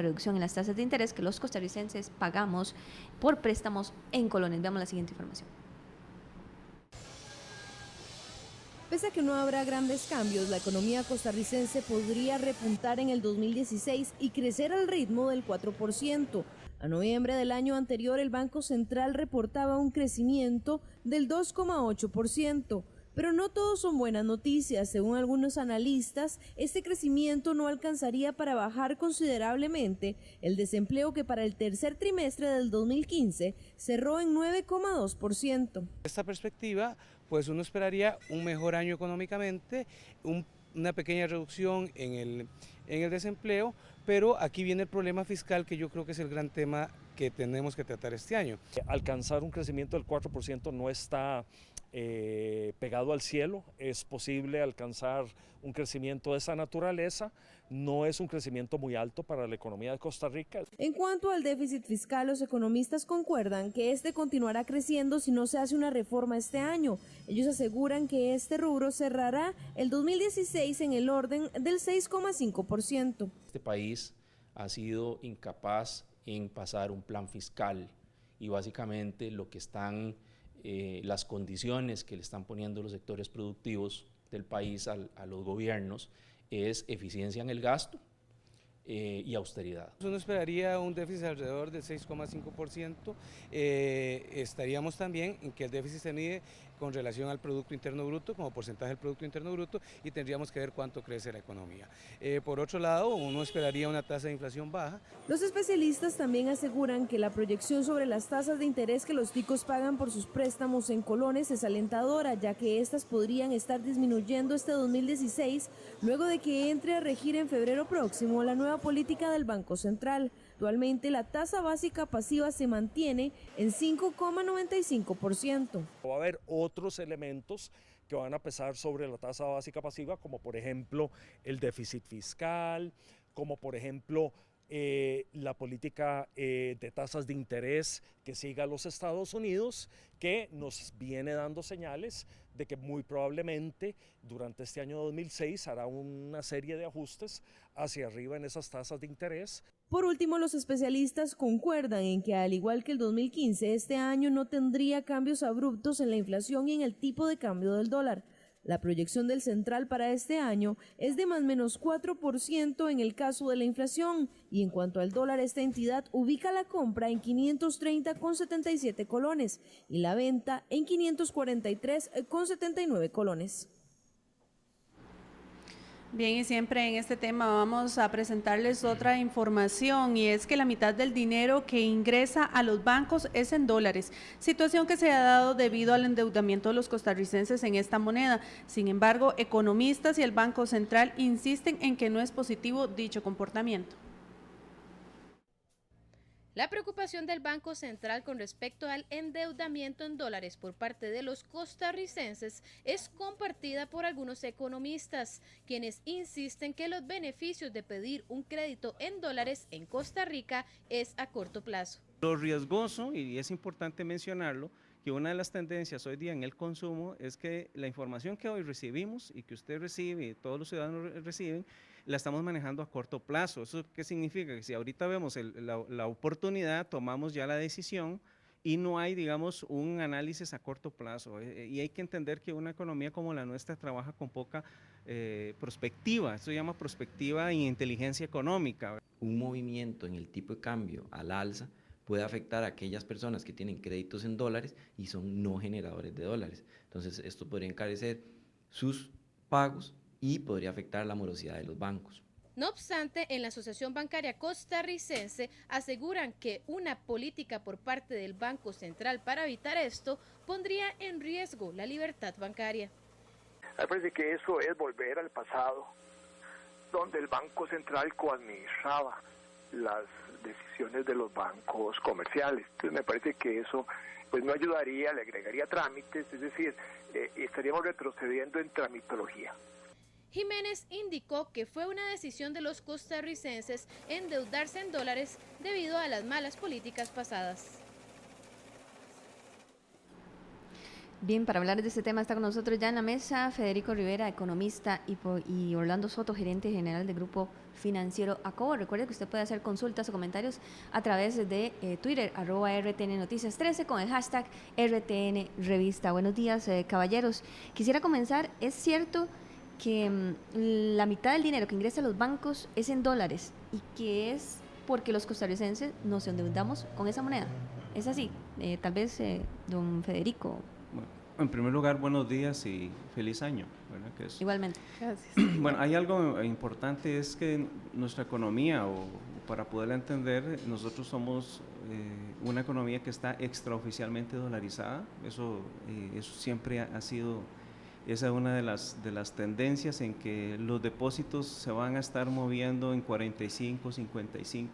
reducción en las tasas de interés que los costarricenses pagamos por préstamos en colones. Veamos la siguiente información. Pese a que no habrá grandes cambios, la economía costarricense podría repuntar en el 2016 y crecer al ritmo del 4%. A noviembre del año anterior, el Banco Central reportaba un crecimiento del 2,8%. Pero no todos son buenas noticias. Según algunos analistas, este crecimiento no alcanzaría para bajar considerablemente el desempleo, que para el tercer trimestre del 2015 cerró en 9,2%. Esta perspectiva, pues uno esperaría un mejor año económicamente, una pequeña reducción en el desempleo, pero aquí viene el problema fiscal, que yo creo que es el gran tema que tenemos que tratar este año. Alcanzar un crecimiento del 4% no está pegado al cielo, es posible alcanzar un crecimiento de esa naturaleza, no es un crecimiento muy alto para la economía de Costa Rica. En cuanto al déficit fiscal, los economistas concuerdan que este continuará creciendo si no se hace una reforma este año. Ellos aseguran que este rubro cerrará el 2016 en el orden del 6,5%. Este país ha sido incapaz en pasar un plan fiscal y básicamente lo que están las condiciones que le están poniendo los sectores productivos del país a los gobiernos es eficiencia en el gasto y austeridad. Uno esperaría un déficit alrededor del 6,5%, estaríamos también en que el déficit se mide con relación al Producto Interno Bruto, como porcentaje del Producto Interno Bruto, y tendríamos que ver cuánto crece la economía. Por otro lado, uno esperaría una tasa de inflación baja. Los especialistas también aseguran que la proyección sobre las tasas de interés que los ticos pagan por sus préstamos en colones es alentadora, ya que estas podrían estar disminuyendo este 2016, luego de que entre a regir en febrero próximo la nueva política del Banco Central. Actualmente la tasa básica pasiva se mantiene en 5,95%. Va a haber otros elementos que van a pesar sobre la tasa básica pasiva, como por ejemplo el déficit fiscal, como por ejemplo la política de tasas de interés que siga los Estados Unidos, que nos viene dando señales de que muy probablemente durante este año 2006 hará una serie de ajustes hacia arriba en esas tasas de interés. Por último, los especialistas concuerdan en que, al igual que el 2015, este año no tendría cambios abruptos en la inflación y en el tipo de cambio del dólar. La proyección del Central para este año es de más o menos 4% en el caso de la inflación, y en cuanto al dólar, esta entidad ubica la compra en 530,77 colones y la venta en 543,79 colones. Bien, y siempre en este tema vamos a presentarles otra información, y es que la mitad del dinero que ingresa a los bancos es en dólares, situación que se ha dado debido al endeudamiento de los costarricenses en esta moneda. Sin embargo, economistas y el Banco Central insisten en que no es positivo dicho comportamiento. La preocupación del Banco Central con respecto al endeudamiento en dólares por parte de los costarricenses es compartida por algunos economistas, quienes insisten que los beneficios de pedir un crédito en dólares en Costa Rica es a corto plazo. Lo riesgoso, y es importante mencionarlo, que una de las tendencias hoy día en el consumo es que la información que hoy recibimos y que usted recibe y todos los ciudadanos reciben, la estamos manejando a corto plazo. ¿Eso qué significa? Que si ahorita vemos la oportunidad, tomamos ya la decisión y no hay, digamos, un análisis a corto plazo. Y hay que entender que una economía como la nuestra trabaja con poca prospectiva. Esto se llama prospectiva y inteligencia económica. Un movimiento en el tipo de cambio al alza puede afectar a aquellas personas que tienen créditos en dólares y son no generadores de dólares. Entonces, esto podría encarecer sus pagos y podría afectar la morosidad de los bancos. No obstante, en la Asociación Bancaria Costarricense aseguran que una política por parte del Banco Central para evitar esto pondría en riesgo la libertad bancaria. Me parece que eso es volver al pasado, donde el Banco Central coadministraba las decisiones de los bancos comerciales. Entonces me parece que eso pues no ayudaría, le agregaría trámites, es decir, estaríamos retrocediendo en tramitología. Jiménez indicó que fue una decisión de los costarricenses endeudarse en dólares debido a las malas políticas pasadas. Bien, para hablar de este tema está con nosotros ya en la mesa Federico Rivera, economista, y Orlando Soto, gerente general del Grupo Financiero Acobo. Recuerde que usted puede hacer consultas o comentarios a través de Twitter, @RTN Noticias 13, con el hashtag RTN Revista. Buenos días, caballeros. Quisiera comenzar, ¿es cierto que la mitad del dinero que ingresa a los bancos es en dólares y que es porque los costarricenses nos endeudamos con esa moneda? ¿Es así? Tal vez don Federico. Bueno, en primer lugar, buenos días y feliz año, ¿verdad? Que es, Igualmente. Gracias. bueno, hay algo importante, es que nuestra economía, o para poderla entender, nosotros somos una economía que está extraoficialmente dolarizada. Eso siempre ha sido, esa es una de las tendencias en que los depósitos se van a estar moviendo en 45, 55,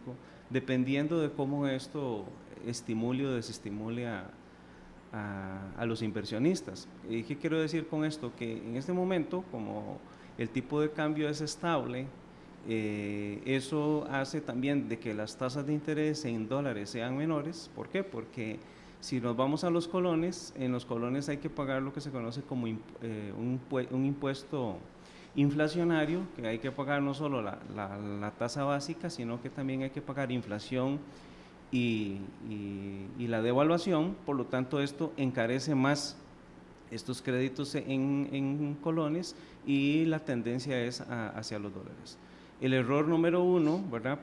dependiendo de cómo esto estimule o desestimule a los inversionistas. ¿Y qué quiero decir con esto? Que en este momento, como el tipo de cambio es estable, eso hace también de que las tasas de interés en dólares sean menores. ¿Por qué? Porque si nos vamos a los colones, en los colones hay que pagar lo que se conoce como un impuesto inflacionario, que hay que pagar no solo la tasa básica, sino que también hay que pagar inflación y la devaluación. Por lo tanto, esto encarece más estos créditos en colones y la tendencia es hacia los dólares. El error número uno, ¿verdad?,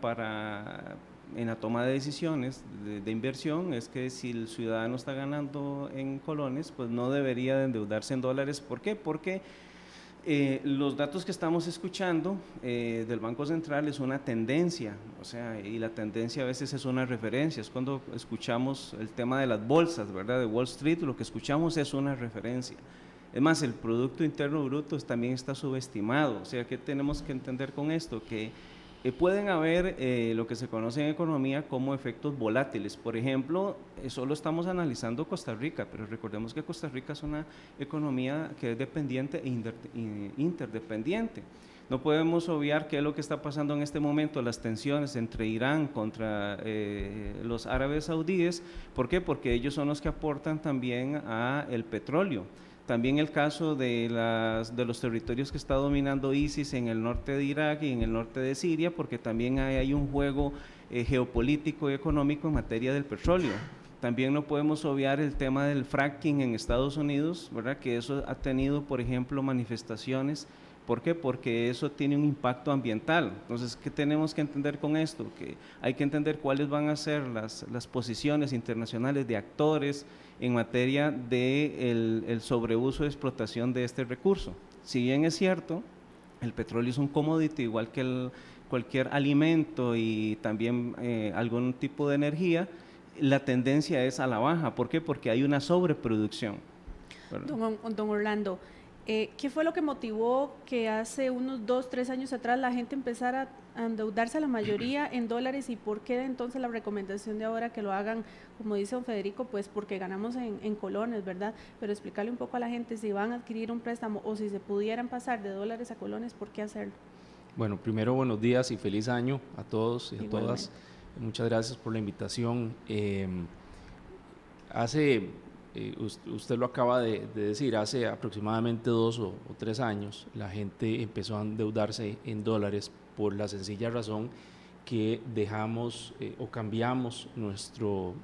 en la toma de decisiones de inversión es que si el ciudadano está ganando en colones, pues no debería de endeudarse en dólares. ¿Por qué? Porque los datos que estamos escuchando del Banco Central es una tendencia, o sea, y la tendencia a veces es una referencia. Es cuando escuchamos el tema de las bolsas, ¿verdad?, de Wall Street, lo que escuchamos es una referencia. Es más, el Producto Interno Bruto también está subestimado. O sea, ¿qué tenemos que entender con esto? Que pueden haber lo que se conoce en economía como efectos volátiles. Por ejemplo, solo estamos analizando Costa Rica, pero recordemos que Costa Rica es una economía que es dependiente e interdependiente. No podemos obviar qué es lo que está pasando en este momento, las tensiones entre Irán contra los árabes saudíes. ¿Por qué? Porque ellos son los que aportan también a el petróleo. También el caso de los territorios que está dominando ISIS en el norte de Irak y en el norte de Siria, porque también hay un juego geopolítico y económico en materia del petróleo. También no podemos obviar el tema del fracking en Estados Unidos, ¿verdad?, que eso ha tenido, por ejemplo, manifestaciones. ¿Por qué? Porque eso tiene un impacto ambiental. Entonces, ¿qué tenemos que entender con esto? Que hay que entender cuáles van a ser las posiciones internacionales de actores en materia de el sobreuso y explotación de este recurso. Si bien es cierto, el petróleo es un commodity igual que cualquier alimento y también algún tipo de energía, la tendencia es a la baja. ¿Por qué? Porque hay una sobreproducción. Don Orlando, ¿qué fue lo que motivó que hace unos 2, 3 años atrás la gente empezara a endeudarse, a la mayoría en dólares, y por qué entonces la recomendación de ahora que lo hagan, como dice don Federico, pues porque ganamos en colones, ¿verdad? Pero explicarle un poco a la gente, si van a adquirir un préstamo o si se pudieran pasar de dólares a colones, ¿por qué hacerlo? Bueno, primero buenos días y feliz año a todos y a Igualmente. todas. Muchas gracias por la invitación. Usted lo acaba de decir, hace aproximadamente 2 o 3 años la gente empezó a endeudarse en dólares por la sencilla razón que dejamos o cambiamos nuestro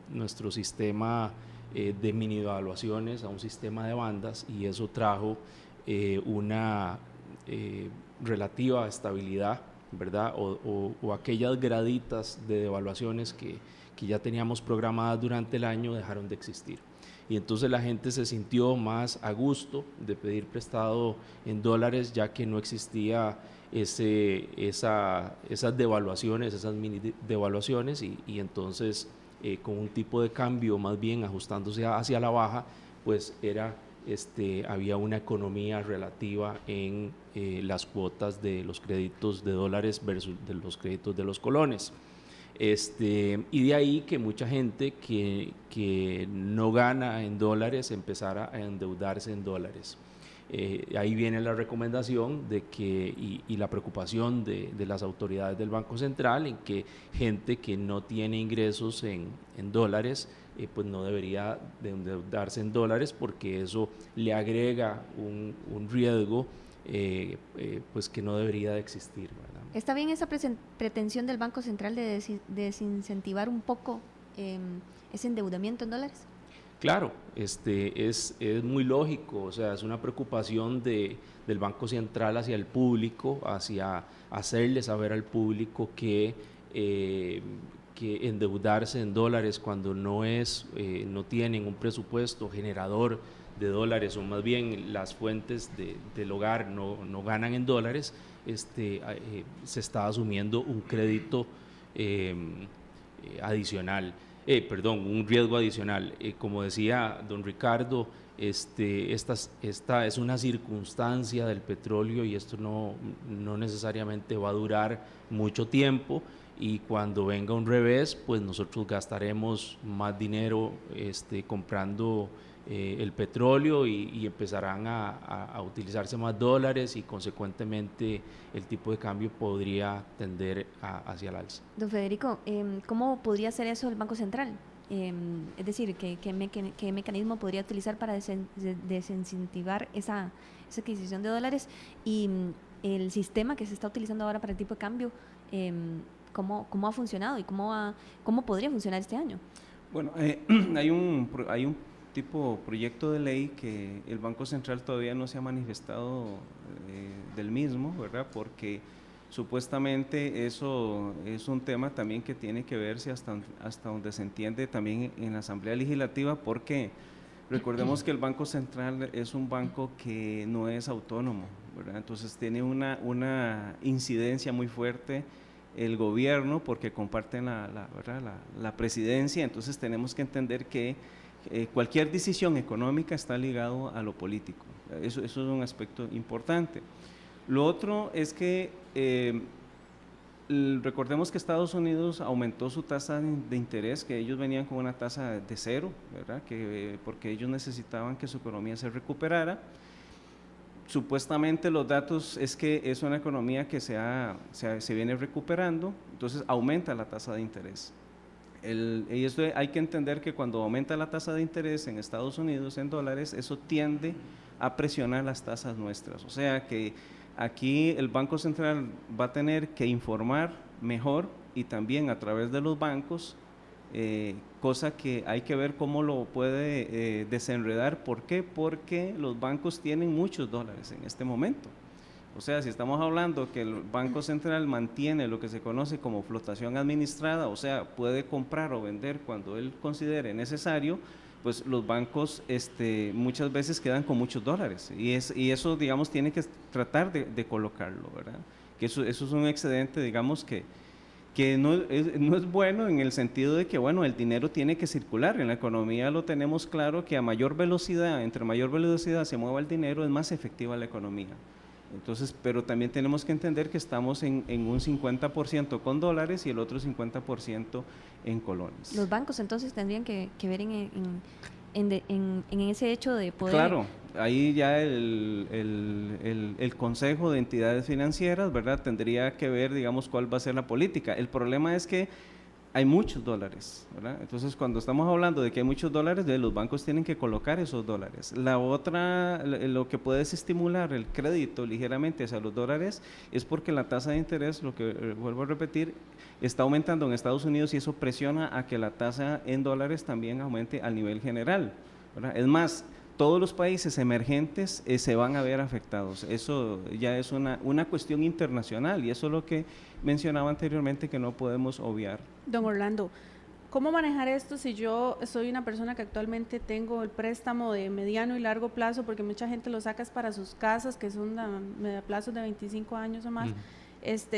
sistema de mini devaluaciones a un sistema de bandas, y eso trajo una relativa estabilidad, ¿verdad? O aquellas graditas de devaluaciones que ya teníamos programadas durante el año dejaron de existir. Y entonces la gente se sintió más a gusto de pedir prestado en dólares, ya que no existía esas devaluaciones, esas mini devaluaciones, y entonces con un tipo de cambio más bien ajustándose hacia la baja, pues había una economía relativa en las cuotas de los créditos de dólares versus de los créditos de los colones. Y de ahí que mucha gente que no gana en dólares empezara a endeudarse en dólares. Ahí viene la recomendación de y la preocupación de las autoridades del Banco Central en que gente que no tiene ingresos en dólares pues no debería de endeudarse en dólares, porque eso le agrega un riesgo pues que no debería de existir, ¿verdad? ¿Está bien esa pretensión del Banco Central de desincentivar un poco ese endeudamiento en dólares? Claro, es muy lógico, o sea, es una preocupación del Banco Central hacia el público, hacia hacerle saber al público que endeudarse en dólares cuando no tienen un presupuesto generador de dólares, o más bien las fuentes del hogar no ganan en dólares, se está asumiendo un crédito adicional. Un riesgo adicional. Como decía don Ricardo, esta es una circunstancia del petróleo y esto no necesariamente va a durar mucho tiempo, y cuando venga un revés, pues nosotros gastaremos más dinero comprando el petróleo y empezarán a utilizarse más dólares, y consecuentemente el tipo de cambio podría tender hacia el alza. Don Federico, ¿cómo podría hacer eso el Banco Central? Es decir, ¿qué mecanismo podría utilizar para desincentivar esa adquisición de dólares? Y el sistema que se está utilizando ahora para el tipo de cambio, ¿cómo ha funcionado y cómo podría funcionar este año? Bueno, hay un tipo proyecto de ley que el Banco Central todavía no se ha manifestado del mismo, ¿verdad? Porque supuestamente eso es un tema también que tiene que verse hasta donde se entiende también en la Asamblea Legislativa, porque recordemos que el Banco Central es un banco que no es autónomo, ¿verdad? Entonces tiene una incidencia muy fuerte el gobierno, porque comparten la presidencia. Entonces tenemos que entender que cualquier decisión económica está ligado a lo político. Eso es un aspecto importante. Lo otro es que recordemos que Estados Unidos aumentó su tasa de interés, que ellos venían con una tasa de 0, ¿verdad? Porque ellos necesitaban que su economía se recuperara. Supuestamente los datos es que es una economía que se viene recuperando, entonces aumenta la tasa de interés. Y esto hay que entender que cuando aumenta la tasa de interés en Estados Unidos en dólares, eso tiende a presionar las tasas nuestras. O sea que aquí el Banco Central va a tener que informar mejor, y también a través de los bancos, cosa que hay que ver cómo lo puede desenredar. ¿Por qué? Porque los bancos tienen muchos dólares en este momento. O sea, si estamos hablando que el Banco Central mantiene lo que se conoce como flotación administrada, o sea, puede comprar o vender cuando él considere necesario, pues los bancos muchas veces quedan con muchos dólares, y eso, digamos, tiene que tratar de colocarlo, ¿verdad? Que eso es un excedente, digamos, que no es bueno, en el sentido de que, bueno, el dinero tiene que circular. En la economía lo tenemos claro, que a mayor velocidad, entre mayor velocidad se mueva el dinero, es más efectiva la economía. Entonces, pero también tenemos que entender que estamos en un 50% con dólares y el otro 50% en colones. Los bancos entonces tendrían que ver en ese hecho de poder… Claro, ahí ya el Consejo de Entidades Financieras, ¿verdad?, tendría que ver, digamos, cuál va a ser la política. El problema es que hay muchos dólares, ¿verdad? Entonces, cuando estamos hablando de que hay muchos dólares, los bancos tienen que colocar esos dólares. La otra, lo que puede estimular el crédito ligeramente hacia los dólares, es porque la tasa de interés, lo que vuelvo a repetir, está aumentando en Estados Unidos, y eso presiona a que la tasa en dólares también aumente a nivel general, ¿verdad? Es más, todos los países emergentes se van a ver afectados. Eso ya es una cuestión internacional, y eso es lo que mencionaba anteriormente, que no podemos obviar. Don Orlando, ¿cómo manejar esto si yo soy una persona que actualmente tengo el préstamo de mediano y largo plazo? Porque mucha gente lo saca para sus casas, que son de plazos de 25 años o más.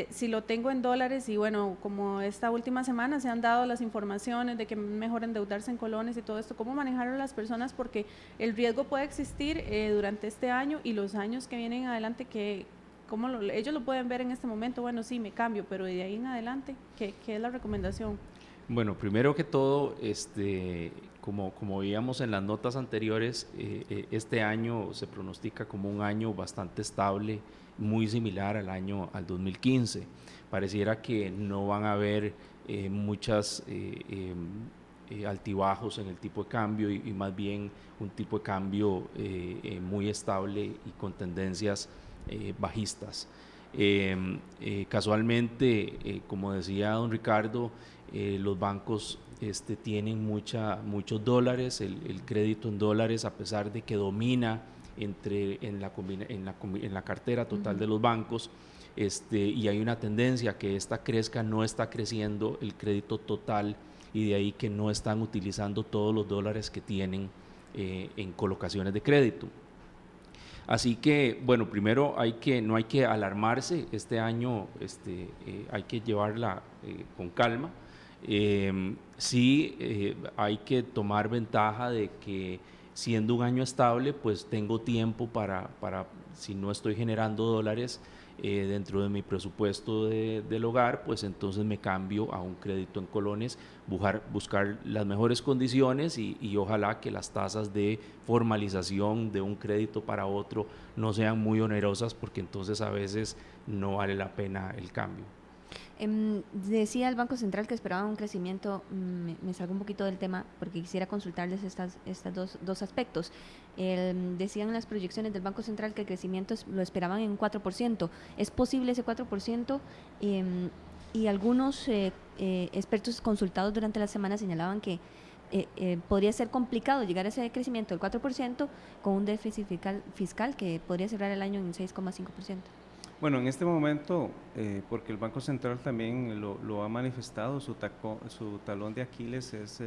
Si lo tengo en dólares, y bueno, como esta última semana se han dado las informaciones de que es mejor endeudarse en colones y todo esto, ¿cómo manejarlo las personas? Porque el riesgo puede existir durante este año y los años que vienen adelante, que ellos lo pueden ver en este momento. Bueno, sí, me cambio, pero de ahí en adelante, ¿qué es la recomendación? Bueno, primero que todo, como veíamos en las notas anteriores, este año se pronostica como un año bastante estable, muy similar al 2015. Pareciera que no van a haber muchas altibajos en el tipo de cambio, y más bien un tipo de cambio muy estable y con tendencias bajistas. Casualmente, como decía don Ricardo, los bancos tienen muchos dólares, el crédito en dólares, a pesar de que domina en la cartera total de los bancos, y hay una tendencia a que esta crezca, no está creciendo el crédito total, y de ahí que no están utilizando todos los dólares que tienen en colocaciones de crédito. Así que, bueno, primero no hay que alarmarse, este año hay que llevarla con calma. Sí, hay que tomar ventaja de que siendo un año estable, pues tengo tiempo para si no estoy generando dólares dentro de mi presupuesto del hogar, pues entonces me cambio a un crédito en colones, buscar las mejores condiciones y ojalá que las tasas de formalización de un crédito para otro no sean muy onerosas, porque entonces a veces no vale la pena el cambio. Decía el Banco Central que esperaba un crecimiento, me salgo un poquito del tema porque quisiera consultarles estos dos aspectos. Decían las proyecciones del Banco Central que el crecimiento lo esperaban en 4%. ¿Es posible ese 4%? Y algunos expertos consultados durante la semana señalaban que podría ser complicado llegar a ese crecimiento del 4% con un déficit fiscal que podría cerrar el año en 6,5%. Bueno, en este momento, porque el Banco Central también lo ha manifestado, su talón de Aquiles es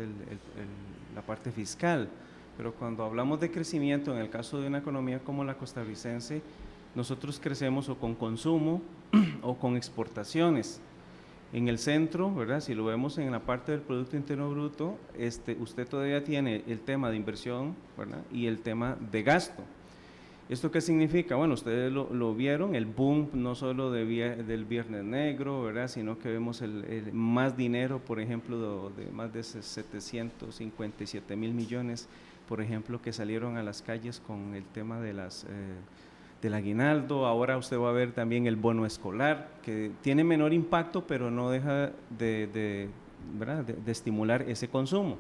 la parte fiscal, pero cuando hablamos de crecimiento, en el caso de una economía como la costarricense, nosotros crecemos o con consumo o con exportaciones. En el centro, ¿verdad? Si lo vemos en la parte del Producto Interno Bruto, usted todavía tiene el tema de inversión, ¿verdad? Y el tema de gasto. ¿Esto qué significa? Bueno, ustedes lo vieron, el boom no solo del Viernes Negro, ¿verdad? Sino que vemos el más dinero, por ejemplo, de más de 757 mil millones, por ejemplo, que salieron a las calles con el tema de del aguinaldo. Ahora usted va a ver también el bono escolar, que tiene menor impacto, pero no deja de estimular ese consumo.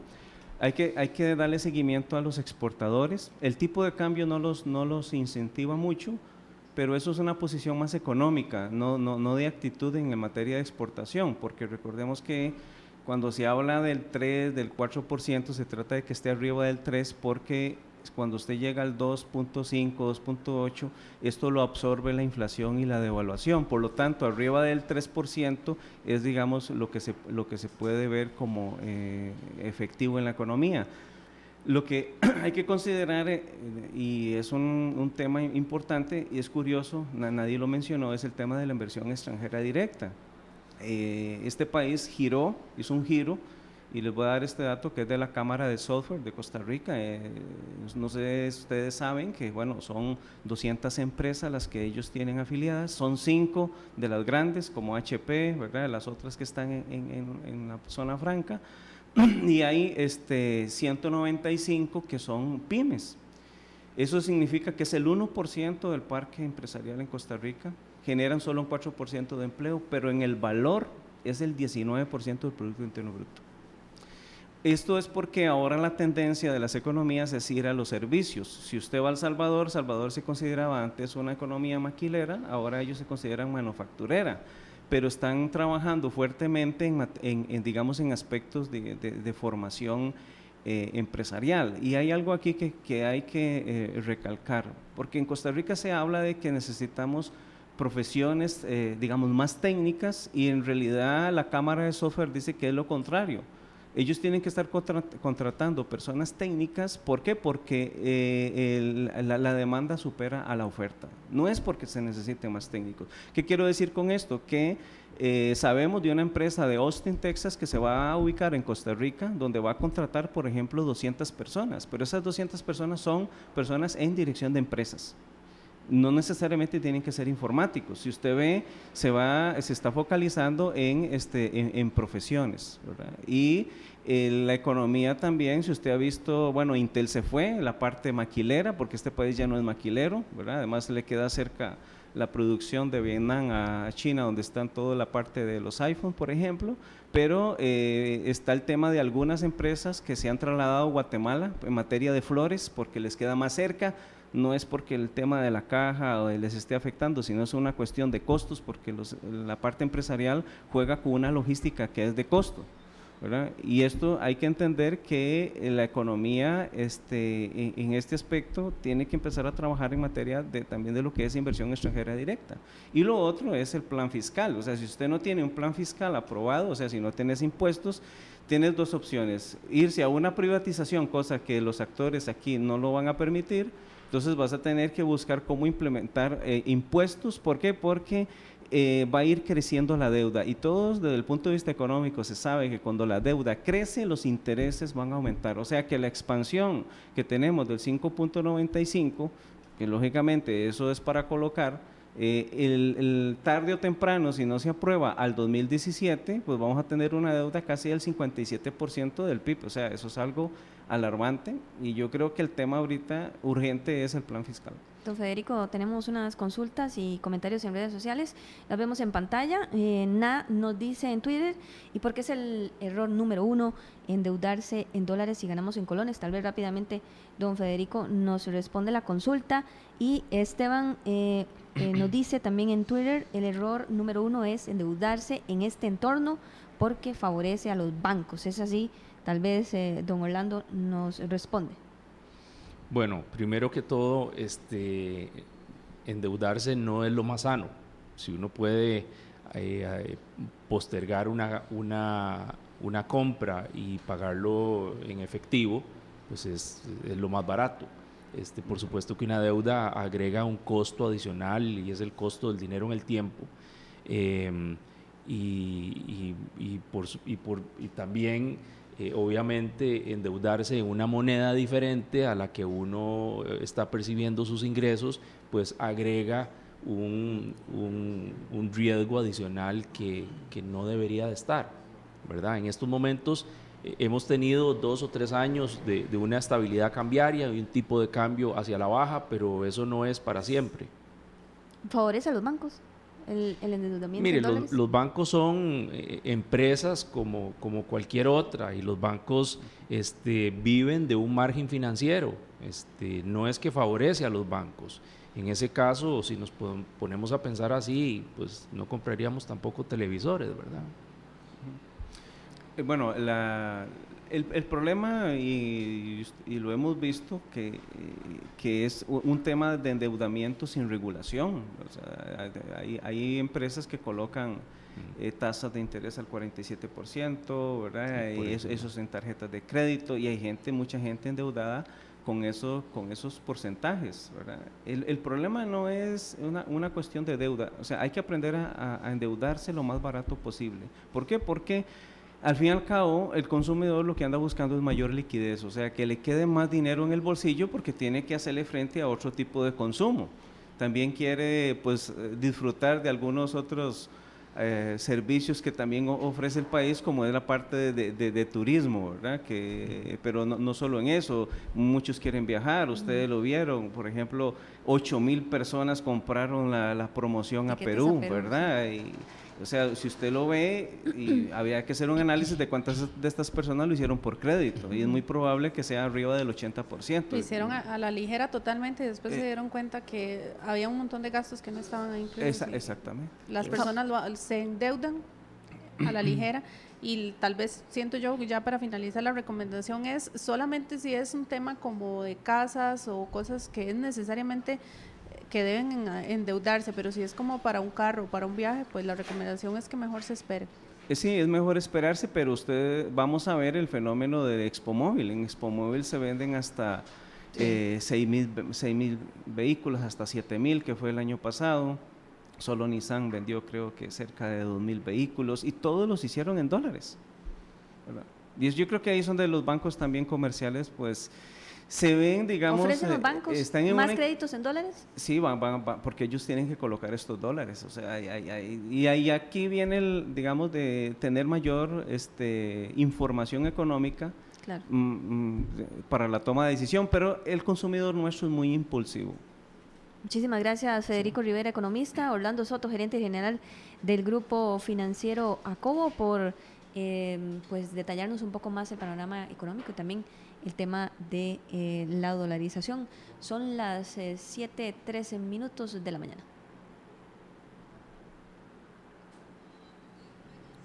Hay que darle seguimiento a los exportadores. El tipo de cambio no los incentiva mucho, pero eso es una posición más económica, no de actitud en materia de exportación, porque recordemos que cuando se habla del 3, del 4%, se trata de que esté arriba del 3, porque cuando usted llega al 2.5, 2.8, esto lo absorbe la inflación y la devaluación. Por lo tanto, arriba del 3% es, digamos, lo que se puede ver como efectivo en la economía. Lo que hay que considerar, y es un tema importante y es curioso, nadie lo mencionó, es el tema de la inversión extranjera directa. Este país hizo un giro, y les voy a dar este dato que es de la Cámara de Software de Costa Rica. No sé si ustedes saben que, bueno, son 200 empresas las que ellos tienen afiliadas, son 5 de las grandes como HP, ¿verdad? Las otras que están en la zona franca, y hay 195 que son pymes. Eso significa que es el 1% del parque empresarial en Costa Rica, generan solo un 4% de empleo, pero en el valor es el 19% del Producto Interno Bruto. Esto es porque ahora la tendencia de las economías es ir a los servicios. Si usted va a El Salvador, Salvador se consideraba antes una economía maquilera, ahora ellos se consideran manufacturera, pero están trabajando fuertemente digamos, en aspectos de formación empresarial. Y hay algo aquí que hay que recalcar, porque en Costa Rica se habla de que necesitamos profesiones, digamos, más técnicas, y en realidad la Cámara de Software dice que es lo contrario. Ellos tienen que estar contratando personas técnicas. ¿Por qué? Porque la demanda supera a la oferta. No es porque se necesiten más técnicos. ¿Qué quiero decir con esto? Que sabemos de una empresa de Austin, Texas, que se va a ubicar en Costa Rica, donde va a contratar, por ejemplo, 200 personas. Pero esas 200 personas son personas en dirección de empresas. No necesariamente tienen que ser informáticos. Si usted ve, se está focalizando en profesiones, ¿verdad? Y la economía también, si usted ha visto, bueno, Intel se fue, la parte maquilera, porque este país ya no es maquilero, ¿verdad? Además le queda cerca la producción de Vietnam a China, donde están toda la parte de los iPhones, por ejemplo, pero está el tema de algunas empresas que se han trasladado a Guatemala en materia de flores, porque les queda más cerca. no es porque el tema de la caja les esté afectando, sino es una cuestión de costos, porque la parte empresarial juega con una logística que es de costo, ¿verdad? Y esto hay que entender que la economía en este aspecto tiene que empezar a trabajar en materia también de lo que es inversión extranjera directa. Y lo otro es el plan fiscal, o sea, si usted no tiene un plan fiscal aprobado, o sea, si no tienes impuestos, tienes dos opciones: irse a una privatización, cosa que los actores aquí no lo van a permitir. Entonces vas a tener que buscar cómo implementar impuestos. ¿Por qué? Porque va a ir creciendo la deuda, y todos desde el punto de vista económico se sabe que cuando la deuda crece, los intereses van a aumentar. O sea que la expansión que tenemos del 5.95, que lógicamente eso es para colocar, el tarde o temprano, si no se aprueba al 2017, pues vamos a tener una deuda casi del 57% del PIB. O sea, eso es algo alarmante, y yo creo que el tema ahorita urgente es el plan fiscal. Don Federico, tenemos unas consultas y comentarios en redes sociales, las vemos en pantalla. Nos dice en Twitter: ¿y por qué es el error número 1 endeudarse en dólares si ganamos en colones? Tal vez rápidamente don Federico nos responde la consulta. Y Esteban nos dice también en Twitter: el error número 1 es endeudarse en este entorno porque favorece a los bancos. ¿Es así? Tal vez don Orlando nos responde. Bueno, primero que todo, endeudarse no es lo más sano. Si uno puede postergar una compra y pagarlo en efectivo, pues es lo más barato. Por supuesto que una deuda agrega un costo adicional, y es el costo del dinero en el tiempo. Y también obviamente endeudarse en una moneda diferente a la que uno está percibiendo sus ingresos, pues agrega un riesgo adicional que no debería de estar, ¿verdad? En estos momentos hemos tenido 2 o 3 años de una estabilidad cambiaria y un tipo de cambio hacia la baja, pero eso no es para siempre. ¿Favorece a los bancos el endeudamiento? Mire, en dólares? los bancos son empresas como cualquier otra, y los bancos viven de un margen financiero. No es que favorece a los bancos. En ese caso, si nos ponemos a pensar así, pues no compraríamos tampoco televisores, ¿verdad? Bueno, el problema, y lo hemos visto, que es un tema de endeudamiento sin regulación. O sea, hay empresas que colocan tasas de interés al 47%, ¿verdad? Sí, y eso es en tarjetas de crédito, y hay mucha gente endeudada con esos porcentajes, ¿verdad? El problema no es una cuestión de deuda. O sea, hay que aprender a endeudarse lo más barato posible. ¿Por qué? Porque al fin y al cabo, el consumidor lo que anda buscando es mayor liquidez, o sea, que le quede más dinero en el bolsillo, porque tiene que hacerle frente a otro tipo de consumo. También quiere, pues, disfrutar de algunos otros servicios que también ofrece el país, como es la parte de turismo, ¿verdad? Pero no solo en eso, muchos quieren viajar. Ustedes lo vieron, por ejemplo, 8,000 personas compraron la promoción a Perú, ¿verdad? Sí. O sea, si usted lo ve, y había que hacer un análisis de cuántas de estas personas lo hicieron por crédito, y es muy probable que sea arriba del 80%. Lo hicieron a la ligera totalmente, y después se dieron cuenta que había un montón de gastos que no estaban ahí incluidos. Exactamente. Las personas se endeudan a la ligera, y tal vez, siento yo, ya para finalizar, la recomendación es solamente si es un tema como de casas o cosas que es necesariamente que deben endeudarse, pero si es como para un carro, para un viaje, pues la recomendación es que mejor se espere. Sí, es mejor esperarse, pero vamos a ver el fenómeno de Expomóvil. En Expomóvil se venden hasta 6,000 vehículos, hasta 7,000, que fue el año pasado. Solo Nissan vendió, creo que cerca de 2,000 vehículos, y todos los hicieron en dólares, ¿verdad? Y yo creo que ahí es donde los bancos también comerciales, pues, se ven, digamos… ¿Ofrecen los bancos más créditos en dólares? Sí, van, porque ellos tienen que colocar estos dólares. O sea, y aquí viene digamos, de tener mayor información económica, claro, para la toma de decisión, pero el consumidor nuestro es muy impulsivo. Muchísimas gracias, Federico Rivera, economista, Orlando Soto, gerente general del Grupo Financiero Acobo, por pues detallarnos un poco más el panorama económico y también el tema de la dolarización. Son las 7:13 minutos de la mañana.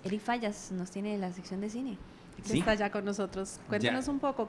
Eric Fallas nos tiene la sección de cine. Está ya con nosotros. Cuéntanos un poco